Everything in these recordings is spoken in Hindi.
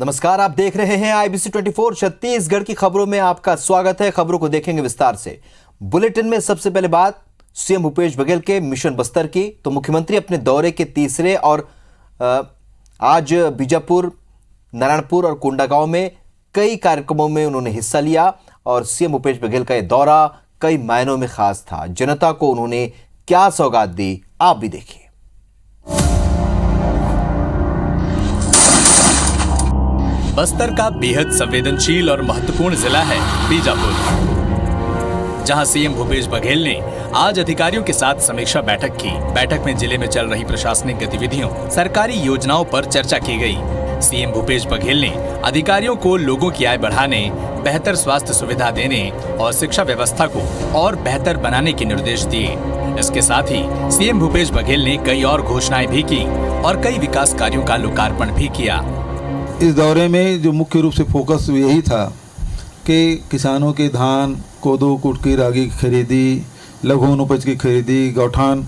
नमस्कार, आप देख रहे हैं IBC 24 छत्तीसगढ़ की खबरों में आपका स्वागत है। खबरों को देखेंगे विस्तार से। बुलेटिन में सबसे पहले बात सीएम भूपेश बघेल के मिशन बस्तर की। तो मुख्यमंत्री अपने दौरे के तीसरे और आज बीजापुर, नारायणपुर और कोंडागांव में कई कार्यक्रमों में उन्होंने हिस्सा लिया और सीएम भूपेश बघेल का यह दौरा कई मायनों में खास था। जनता को उन्होंने क्या सौगात दी, आप भी देखिए। बस्तर का बेहद संवेदनशील और महत्वपूर्ण जिला है बीजापुर, जहां सीएम भूपेश बघेल ने आज अधिकारियों के साथ समीक्षा बैठक की। बैठक में जिले में चल रही प्रशासनिक गतिविधियों, सरकारी योजनाओं पर चर्चा की गई। सीएम भूपेश बघेल ने अधिकारियों को लोगों की आय बढ़ाने, बेहतर स्वास्थ्य सुविधा देने और शिक्षा व्यवस्था को और बेहतर बनाने के निर्देश दिए। इसके साथ ही सीएम भूपेश बघेल ने कई और घोषणाएं भी की और कई विकास कार्यों का लोकार्पण भी किया। इस दौरे में जो मुख्य रूप से फोकस यही था कि किसानों के धान, कोदो, कुटकी, रागी की खरीदी, लघु वनोपज की खरीदी, गौठान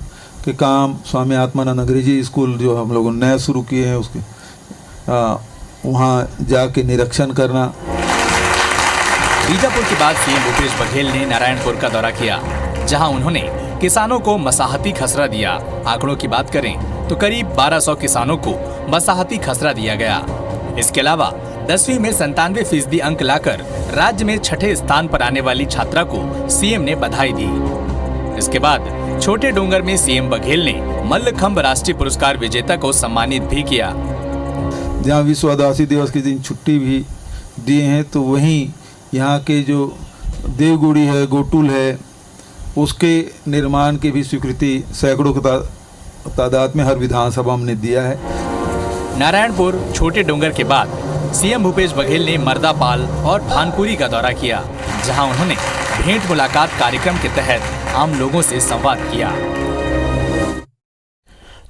के काम, स्वामी आत्मानंद अंग्रेजी स्कूल जो हम लोगों ने नया शुरू किए हैं उसके वहाँ जाके निरीक्षण करना। बीजापुर के बाद सीएम भूपेश बघेल ने नारायणपुर का दौरा किया, जहां उन्होंने किसानों को मसाहती खसरा दिया। आंकड़ों की बात करें तो करीब 1200 किसानों को मसाहती खसरा दिया गया। इसके अलावा 10वीं में 97% अंक लाकर राज्य में छठे स्थान पर आने वाली छात्रा को सीएम ने बधाई दी। इसके बाद छोटे डोंगर में सीएम बघेल ने मल्लखंभ राष्ट्रीय पुरस्कार विजेता को सम्मानित भी किया। जहाँ विश्व आदिवासी दिवस के दिन छुट्टी भी दिए हैं, तो वहीं यहाँ के जो देवगुड़ी है, गोटुल है, उसके निर्माण की भी स्वीकृति सैकड़ों की तादाद में हर विधानसभा में दिया है। नारायणपुर, छोटे डोंगर के बाद सीएम भूपेश बघेल ने मर्दापाल और भानपुरी का दौरा किया, जहां उन्होंने भेंट मुलाकात कार्यक्रम के तहत आम लोगों से संवाद किया।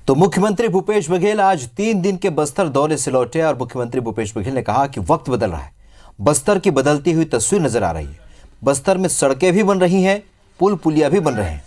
तो मुख्यमंत्री भूपेश बघेल आज 3 दिन के बस्तर दौरे से लौटे और मुख्यमंत्री भूपेश बघेल ने कहा कि वक्त बदल रहा है, बस्तर की बदलती हुई तस्वीर नजर आ रही है। बस्तर में सड़कें भी बन रही हैं, पुल पुलिया भी बन रहे हैं।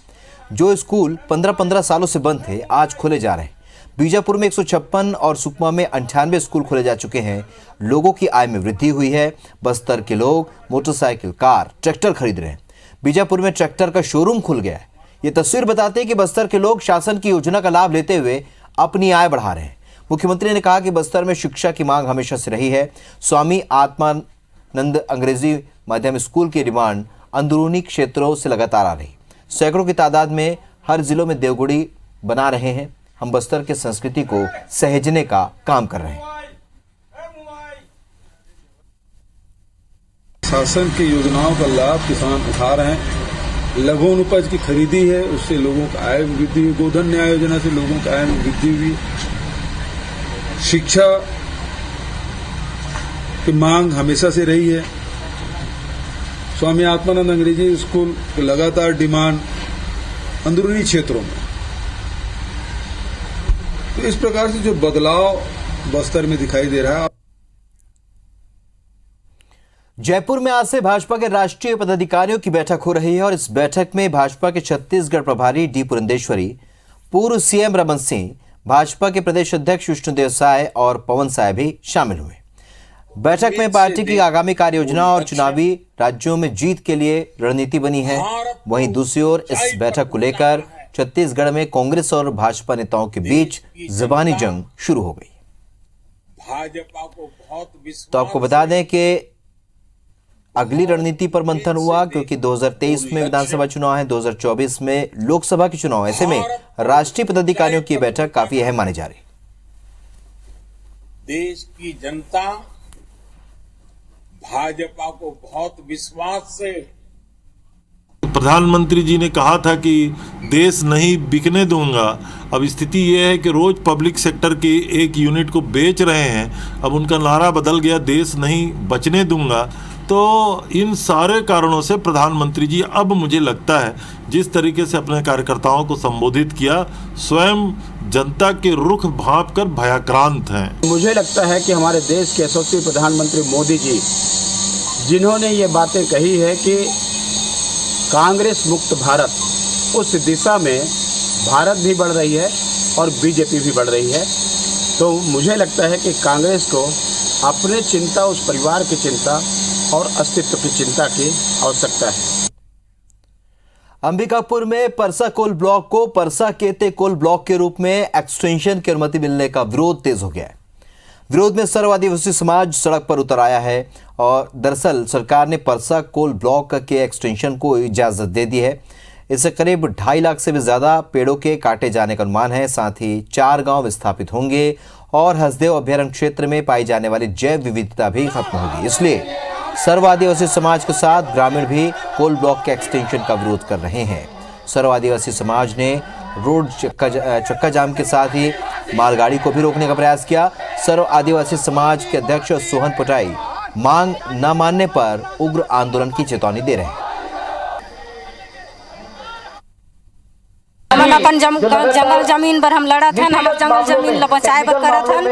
जो स्कूल 15-15 सालों से बंद थे, आज खोले जा रहे हैं। बीजापुर में 156 और सुकमा में 98 स्कूल खोले जा चुके हैं। लोगों की आय में वृद्धि हुई है। बस्तर के लोग मोटरसाइकिल, कार, ट्रैक्टर खरीद रहे हैं। बीजापुर में ट्रैक्टर का शोरूम खुल गया है। ये तस्वीर बताती है कि बस्तर के लोग शासन की योजना का लाभ लेते हुए अपनी आय बढ़ा रहे हैं। मुख्यमंत्री ने कहा कि बस्तर में शिक्षा की मांग हमेशा से रही है। स्वामी आत्मानंद अंग्रेजी माध्यम स्कूल की डिमांड अंदरूनी क्षेत्रों से लगातार आ रही। सैकड़ों की तादाद में हर जिलों में देवगुड़ी बना रहे हैं। हम बस्तर के संस्कृति को सहेजने का काम कर रहे हैं। शासन की योजनाओं का लाभ किसान उठा रहे हैं। लघु वनोपज की खरीदी है, उससे लोगों का आय में वृद्धि हुई। गोधन न्याय योजना से लोगों का आय में वृद्धि हुई। शिक्षा की मांग हमेशा से रही है। स्वामी आत्मानंद अंग्रेजी स्कूल की लगातार डिमांड अंदरूनी क्षेत्रों में। तो इस प्रकार से जो बदलाव बस्तर में दिखाई दे रहा है। जयपुर में आज से भाजपा के राष्ट्रीय पदाधिकारियों की बैठक हो रही है और इस बैठक में भाजपा के छत्तीसगढ़ प्रभारी डी पुरंदेश्वरी, पूर्व सीएम रमन सिंह, भाजपा के प्रदेश अध्यक्ष विष्णुदेव साय और पवन साय भी शामिल हुए। बैठक में पार्टी की आगामी कार्य योजना और चुनावी राज्यों में जीत के लिए रणनीति बनी है। वहीं दूसरी ओर इस बैठक को लेकर छत्तीसगढ़ में कांग्रेस और भाजपा नेताओं के बीच ज़बानी जंग शुरू हो गई। भाजपा को बहुत तो आपको बता दें कि अगली रणनीति पर मंथन हुआ, क्योंकि 2023 में विधानसभा चुनाव है, 2024 में लोकसभा के चुनाव। ऐसे में राष्ट्रीय पदाधिकारियों की बैठक काफी अहम मानी जा रही। देश की जनता भाजपा को बहुत विश्वास से, प्रधानमंत्री जी ने कहा था कि देश नहीं बिकने दूंगा। अब स्थिति ये है कि रोज पब्लिक सेक्टर के एक यूनिट को बेच रहे हैं। अब उनका नारा बदल गया, देश नहीं बचने दूंगा। तो इन सारे कारणों से प्रधानमंत्री जी अब मुझे लगता है जिस तरीके से अपने कार्यकर्ताओं को संबोधित किया, स्वयं जनता के रुख भांप कर भयाक्रांत हैं। मुझे लगता है कि हमारे देश के यशस्वी प्रधानमंत्री मोदी जी, जिन्होंने ये बातें कही है कि कांग्रेस मुक्त भारत, उस दिशा में भारत भी बढ़ रही है और बीजेपी भी बढ़ रही है। तो मुझे लगता है कि कांग्रेस को अपने चिंता, उस परिवार की चिंता और अस्तित्व की चिंता की आवश्यकता है। अंबिकापुर में परसा कोल ब्लॉक को परसा केते कोल ब्लॉक के रूप में एक्सटेंशन की अनुमति मिलने का विरोध तेज हो गया है। विरोध में सर्व आदिवासी समाज सड़क पर उतर आया है और दरअसल सरकार ने परसा कोल ब्लॉक के एक्सटेंशन को इजाजत दे दी है। इससे करीब 2.5 लाख से भी ज्यादा पेड़ों के काटे जाने का अनुमान है। साथ ही 4 गांव विस्थापित होंगे और हसदेव अभ्यारण्य क्षेत्र में पाई जाने वाली जैव विविधता भी खत्म होगी। इसलिए सर्व आदिवासी समाज के साथ ग्रामीण भी कोल ब्लॉक के एक्सटेंशन का विरोध कर रहे हैं। सर्व आदिवासी समाज ने रोड चक्का जाम के साथ ही मालगाड़ी को भी रोकने का प्रयास किया। सर्व आदिवासी समाज के अध्यक्ष सोहन पटाई मांग न मानने पर उग्र आंदोलन की चेतावनी दे रहे हैं। हमन अपन जंगल जमीन पर हम लड़त हन, हमर जंगल जमीन ला बचाए बर करत हन।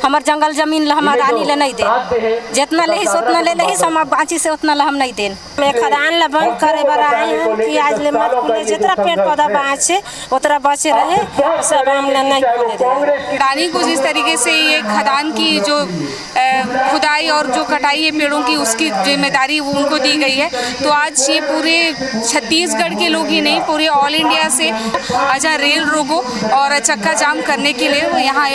हमर जंगल जमीन ला हमर रानी ले नहीं दे, जितना ले उतना ले लही, हम बाची से उतना ला हम नहीं देन। मैं खदान ला बंद करे बर आए हैं कि आज ले मत खुले, जितना पेड़ पौधा बाँचे उतना बचे रहे, सब हम नहीं खुले दे। रानी को जिस तरीके से ये खदान की जो खुदाई और जो कटाई है पेड़ों की, उसकी जिम्मेदारी वो उनको दी गई है, तो आज ये पूरे छत्तीसगढ़ के लोग ही नहीं, पूरे ऑल इंडिया से आज रेल रोको और चक्का जाम करने के लिए यहाँ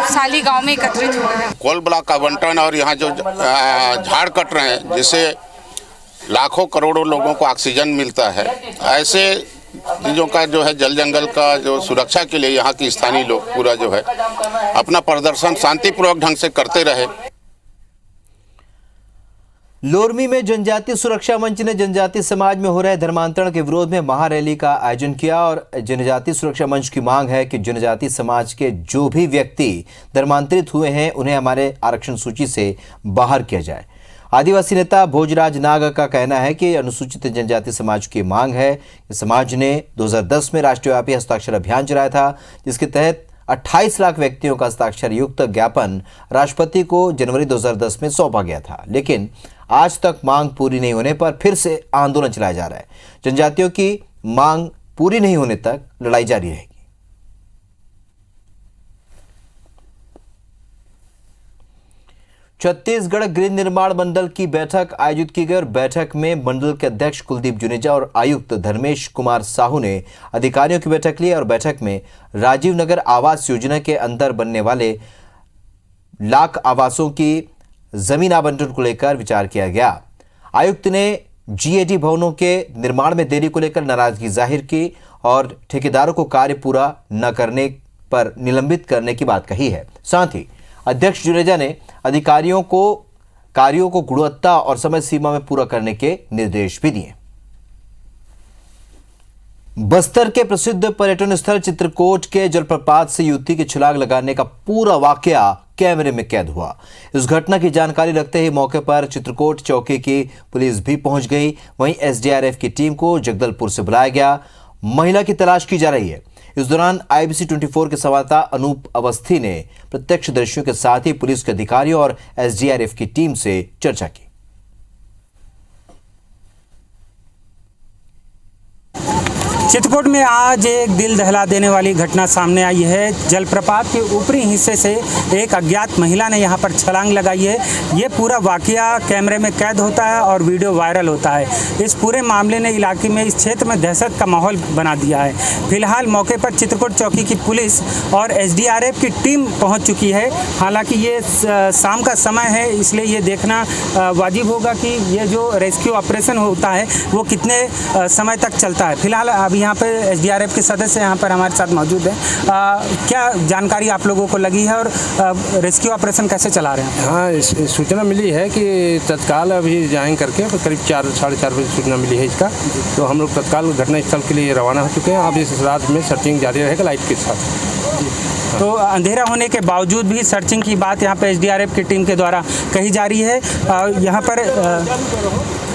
साली गांव में एकत्रित हुए हैं। कोल ब्लॉक का आवंटन और यहाँ जो झाड़ कट रहे हैं, जिससे लाखों करोड़ों लोगों को ऑक्सीजन मिलता है, ऐसे चीज़ों का जो है जल जंगल का जो सुरक्षा के लिए यहाँ की स्थानीय लोग पूरा जो है अपना प्रदर्शन शांतिपूर्वक ढंग से करते रहे। लोरमी में जनजातीय सुरक्षा मंच ने जनजातीय समाज में हो रहे धर्मांतरण के विरोध में महारैली का आयोजन किया और जनजातीय सुरक्षा मंच की मांग है कि जनजातीय समाज के जो भी व्यक्ति धर्मांतरित हुए हैं उन्हें हमारे आरक्षण सूची से बाहर किया जाए। आदिवासी नेता भोजराज नाग का कहना है कि अनुसूचित जनजाति समाज की मांग है कि समाज ने 2010 में राष्ट्रव्यापी हस्ताक्षर अभियान चलाया था, जिसके तहत 28 लाख व्यक्तियों का हस्ताक्षर युक्त ज्ञापन राष्ट्रपति को जनवरी 2010 में सौंपा गया था, लेकिन आज तक मांग पूरी नहीं होने पर फिर से आंदोलन चलाया जा रहा है। जनजातियों की मांग पूरी नहीं होने तक लड़ाई जारी रहेगी। छत्तीसगढ़ गृह निर्माण मंडल की बैठक आयोजित की गई और बैठक में मंडल के अध्यक्ष कुलदीप जुनेजा और आयुक्त धर्मेश कुमार साहू ने अधिकारियों की बैठक ली और बैठक में राजीव नगर आवास योजना के अंदर बनने वाले लाख आवासों की जमीन आवंटन को लेकर विचार किया गया। आयुक्त ने जीएडी भवनों के निर्माण में देरी को लेकर नाराजगी जाहिर की और ठेकेदारों को कार्य पूरा न करने पर निलंबित करने की बात कही है। साथ ही अध्यक्ष जुनेजा ने अधिकारियों को कार्यों को गुणवत्ता और समय सीमा में पूरा करने के निर्देश भी दिए। बस्तर के प्रसिद्ध पर्यटन स्थल चित्रकोट के जलप्रपात से युवती के छलांग लगाने का पूरा वाकया कैमरे में कैद हुआ। इस घटना की जानकारी रखते ही मौके पर चित्रकोट चौकी की पुलिस भी पहुंच गई। वहीं एसडीआरएफ की टीम को जगदलपुर से बुलाया गया। महिला की तलाश की जा रही है। इस दौरान IBC 24 के संवाददाता अनूप अवस्थी ने प्रत्यक्षदर्शियों के साथ ही पुलिस के अधिकारियों और एसडीआरएफ की टीम से चर्चा की। चित्रकूट में आज एक दिल दहला देने वाली घटना सामने आई है। जलप्रपात के ऊपरी हिस्से से एक अज्ञात महिला ने यहां पर छलांग लगाई है। ये पूरा वाकया कैमरे में कैद होता है और वीडियो वायरल होता है। इस पूरे मामले ने इलाके में, इस क्षेत्र में दहशत का माहौल बना दिया है। फिलहाल मौके पर चित्रकूट चौकी की पुलिस और एसडीआरएफ की टीम पहुंच चुकी है। हालांकि ये शाम का समय है, इसलिए ये देखना वाजिब होगा कि ये जो रेस्क्यू ऑपरेशन होता है वो कितने समय तक चलता है। फिलहाल अभी यहाँ पे एसडीआरएफ के सदस्य यहाँ पर हमारे साथ मौजूद हैं। क्या जानकारी आप लोगों को लगी है और रेस्क्यू ऑपरेशन कैसे चला रहे हैं? हाँ, सूचना मिली है कि तत्काल अभी जाएँ करके करीब 4 साढ़े 4 बजे सूचना मिली है इसका, तो हम लोग तत्काल घटनास्थल के लिए रवाना हो चुके हैं। अब इस रात में सर्चिंग जारी रहेगा लाइट के साथ। तो अंधेरा होने के बावजूद भी सर्चिंग की बात यहाँ पे एसडीआरएफ की टीम के द्वारा कही जा रही है। यहाँ पर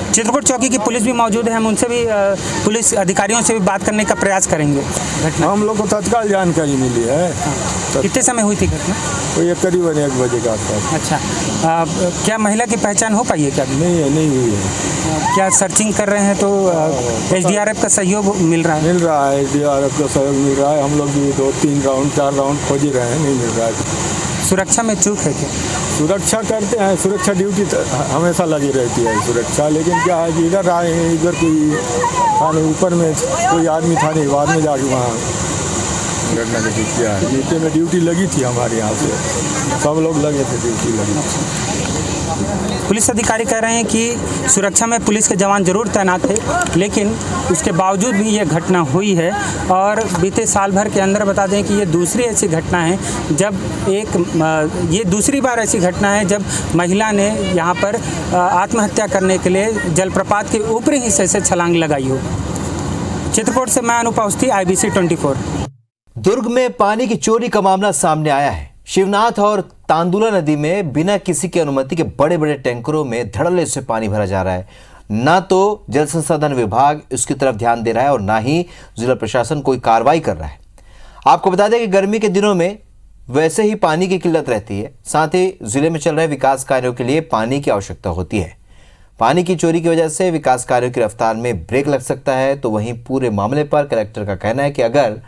चित्रकूट चौकी की पुलिस भी मौजूद है। हम उनसे भी, पुलिस अधिकारियों से भी बात करने का प्रयास करेंगे। हम लोग को तत्काल जानकारी मिली है। कितने समय हुई थी घटना? तो ये करीबन 1 बजे का आसपास। अच्छा, क्या महिला की पहचान हो पाई है? क्या नहीं हुई है। क्या सर्चिंग कर रहे हैं तो एसडीआरएफ का सहयोग मिल रहा है? मिल रहा है, एसडीआरएफ का सहयोग मिल रहा है। हम लोग भी 2-3 राउंड 4 राउंड खोज ही रहे हैं, नहीं मिल रहा है। सुरक्षा में चूक है क्या? सुरक्षा करते हैं, सुरक्षा ड्यूटी तो हमेशा लगी रहती है सुरक्षा, लेकिन क्या है कि इधर आए हैं, इधर कोई थाने ऊपर में कोई आदमी था नहीं, बाद में जाके वहाँ घटना घटित किया है। नीचे में ड्यूटी लगी थी हमारे यहाँ से, सब लोग लगे थे, ड्यूटी लगी थी। पुलिस अधिकारी कह रहे हैं कि सुरक्षा में पुलिस के जवान जरूर तैनात थे, लेकिन उसके बावजूद भी ये घटना हुई है। और बीते साल भर के अंदर बता दें कि ये दूसरी ऐसी घटना है जब ये दूसरी बार ऐसी घटना है जब महिला ने यहाँ पर आत्महत्या करने के लिए जलप्रपात के ऊपरी हिस्से से छलांग लगाई हो। चित्रकूट से मैं अनुप अवस्थी, IBC 24। दुर्ग में पानी की चोरी का मामला सामने आया है। शिवनाथ और तांदुला नदी में बिना किसी की अनुमति के बड़े बड़े टैंकरों में धड़ल्ले से पानी भरा जा रहा है। ना तो जल संसाधन विभाग इसकी तरफ ध्यान दे रहा है और ना ही जिला प्रशासन कोई कार्रवाई कर रहा है। आपको बता दें कि गर्मी के दिनों में वैसे ही पानी की किल्लत रहती है, साथ ही जिले में चल रहे विकास कार्यों के लिए पानी की आवश्यकता होती है। पानी की चोरी की वजह से विकास कार्यों की रफ्तार में ब्रेक लग सकता है। तो वहीं पूरे मामले पर कलेक्टर का कहना है कि अगर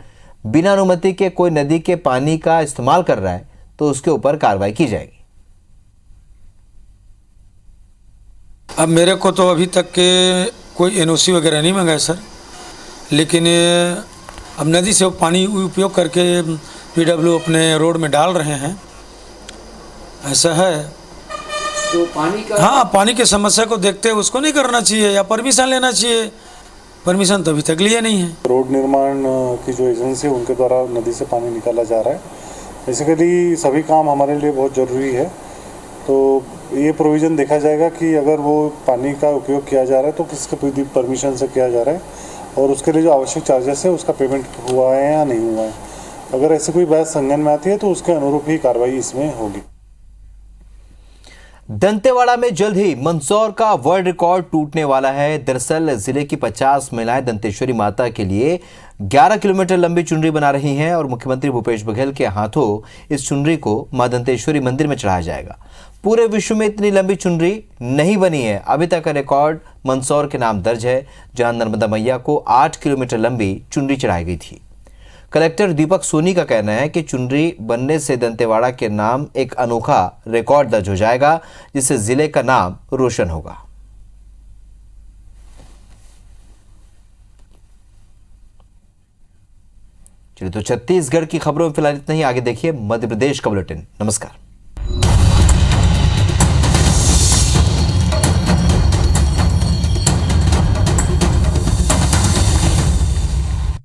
बिना अनुमति के कोई नदी के पानी का इस्तेमाल कर रहा है तो उसके ऊपर कार्रवाई की जाएगी। अब मेरे को तो अभी तक के कोई NOC वगैरह नहीं मंगा है सर, लेकिन अब नदी से पानी उपयोग करके PW अपने रोड में डाल रहे हैं, ऐसा है। तो पानी का हाँ, पानी की समस्या को देखते हुए उसको नहीं करना चाहिए या परमिशन लेना चाहिए। परमिशन तो अभी तक लिया नहीं है। रोड निर्माण की जो एजेंसी है उनके द्वारा नदी से पानी निकाला जा रहा है। बेसिकली सभी काम हमारे लिए बहुत ज़रूरी है, तो ये प्रोविज़न देखा जाएगा कि अगर वो पानी का उपयोग किया जा रहा है तो किसके परमिशन से किया जा रहा है और उसके लिए जो आवश्यक चार्जेस है उसका पेमेंट हुआ है या नहीं हुआ है। अगर ऐसी कोई बहस संज्ञान में आती है तो उसके अनुरूप ही कार्रवाई इसमें होगी। दंतेवाड़ा में जल्द ही मंदसौर का वर्ल्ड रिकॉर्ड टूटने वाला है। दरअसल जिले की 50 महिलाएं दंतेश्वरी माता के लिए 11 किलोमीटर लंबी चुनरी बना रही हैं और मुख्यमंत्री भूपेश बघेल के हाथों इस चुनरी को मां दंतेश्वरी मंदिर में चढ़ाया जाएगा। पूरे विश्व में इतनी लंबी चुनरी नहीं बनी है। अभी तक का रिकॉर्ड मंदसौर के नाम दर्ज है, जहां नर्मदा मैया को 8 किलोमीटर लंबी चुनरी चढ़ाई गई थी। कलेक्टर दीपक सोनी का कहना है कि चुनरी बनने से दंतेवाड़ा के नाम एक अनोखा रिकॉर्ड दर्ज हो जाएगा, जिससे जिले का नाम रोशन होगा। चलिए, तो छत्तीसगढ़ की खबरों में फिलहाल इतना ही। आगे देखिए मध्य प्रदेश का बुलेटिन। नमस्कार।